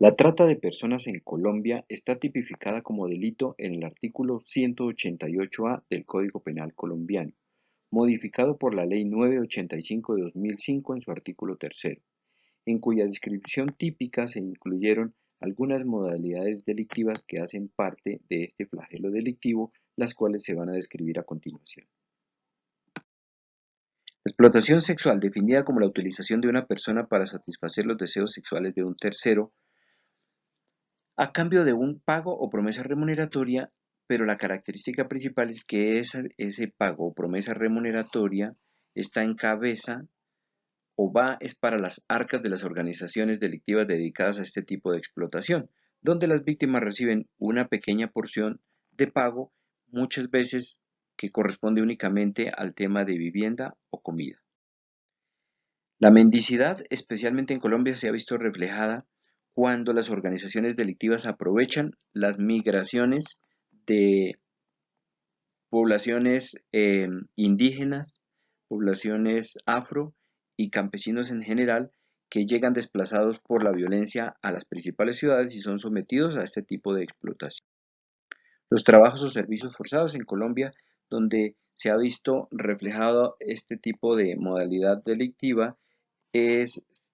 La trata de personas en Colombia está tipificada como delito en el artículo 188-A del Código Penal colombiano, modificado por la Ley 985 de 2005 en su artículo tercero, en cuya descripción típica se incluyeron algunas modalidades delictivas que hacen parte de este flagelo delictivo, las cuales se van a describir a continuación. La explotación sexual, definida como la utilización de una persona para satisfacer los deseos sexuales de un tercero, a cambio de un pago o promesa remuneratoria, pero la característica principal es que ese pago o promesa remuneratoria está en cabeza o va es para las arcas de las organizaciones delictivas dedicadas a este tipo de explotación, donde las víctimas reciben una pequeña porción de pago, muchas veces que corresponde únicamente al tema de vivienda o comida. La mendicidad, especialmente en Colombia, se ha visto reflejada cuando las organizaciones delictivas aprovechan las migraciones de poblaciones indígenas, poblaciones afro y campesinos en general que llegan desplazados por la violencia a las principales ciudades y son sometidos a este tipo de explotación. Los trabajos o servicios forzados en Colombia, donde se ha visto reflejado este tipo de modalidad delictiva,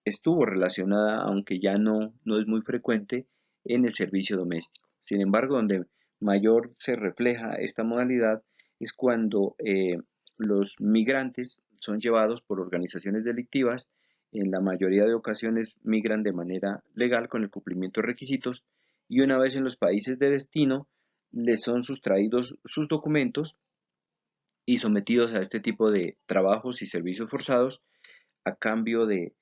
estuvo relacionada, aunque ya no es muy frecuente, en el servicio doméstico. Sin embargo, donde mayor se refleja esta modalidad es cuando los migrantes son llevados por organizaciones delictivas, en la mayoría de ocasiones migran de manera legal con el cumplimiento de requisitos y una vez en los países de destino les son sustraídos sus documentos y sometidos a este tipo de trabajos y servicios forzados a cambio de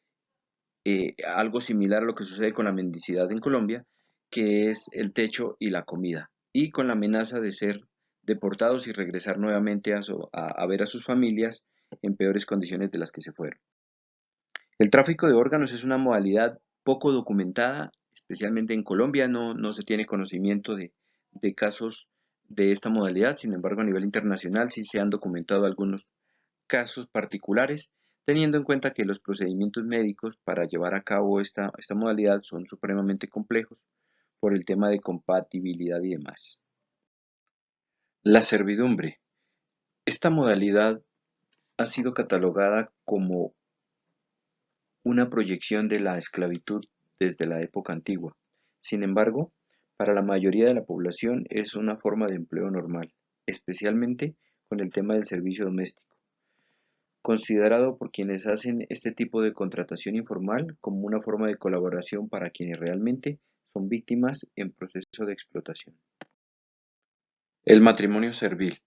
algo similar a lo que sucede con la mendicidad en Colombia, que es el techo y la comida, y con la amenaza de ser deportados y regresar nuevamente a ver a sus familias en peores condiciones de las que se fueron. El tráfico de órganos es una modalidad poco documentada, especialmente en Colombia no se tiene conocimiento de casos de esta modalidad, sin embargo a nivel internacional sí se han documentado algunos casos particulares, teniendo en cuenta que los procedimientos médicos para llevar a cabo esta modalidad son supremamente complejos por el tema de compatibilidad y demás. La servidumbre. Esta modalidad ha sido catalogada como una proyección de la esclavitud desde la época antigua. Sin embargo, para la mayoría de la población es una forma de empleo normal, especialmente con el tema del servicio doméstico, considerado por quienes hacen este tipo de contratación informal como una forma de colaboración para quienes realmente son víctimas en proceso de explotación. El matrimonio servil.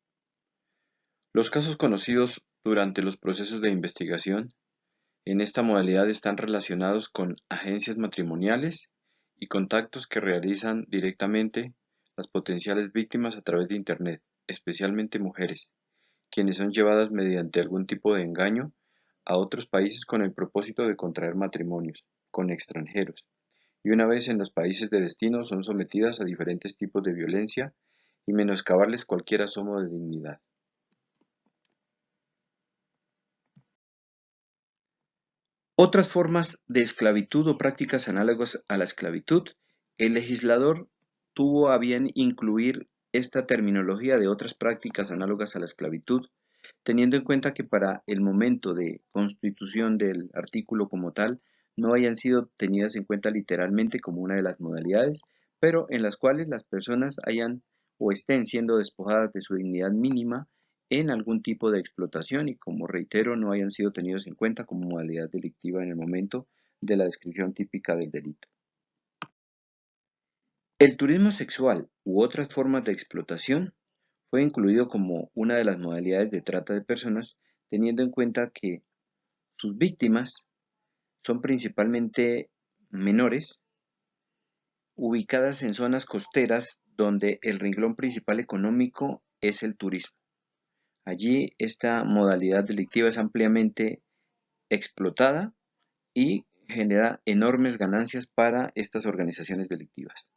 Los casos conocidos durante los procesos de investigación en esta modalidad están relacionados con agencias matrimoniales y contactos que realizan directamente las potenciales víctimas a través de Internet, especialmente mujeres, quienes son llevadas mediante algún tipo de engaño a otros países con el propósito de contraer matrimonios con extranjeros, y una vez en los países de destino son sometidas a diferentes tipos de violencia y menoscabarles cualquier asomo de dignidad. Otras formas de esclavitud o prácticas análogas a la esclavitud, el legislador tuvo a bien incluir esta terminología de otras prácticas análogas a la esclavitud, teniendo en cuenta que para el momento de constitución del artículo como tal, no hayan sido tenidas en cuenta literalmente como una de las modalidades, pero en las cuales las personas hayan o estén siendo despojadas de su dignidad mínima en algún tipo de explotación y, como reitero, no hayan sido tenidos en cuenta como modalidad delictiva en el momento de la descripción típica del delito. El turismo sexual u otras formas de explotación fue incluido como una de las modalidades de trata de personas, teniendo en cuenta que sus víctimas son principalmente menores, ubicadas en zonas costeras donde el renglón principal económico es el turismo. Allí esta modalidad delictiva es ampliamente explotada y genera enormes ganancias para estas organizaciones delictivas.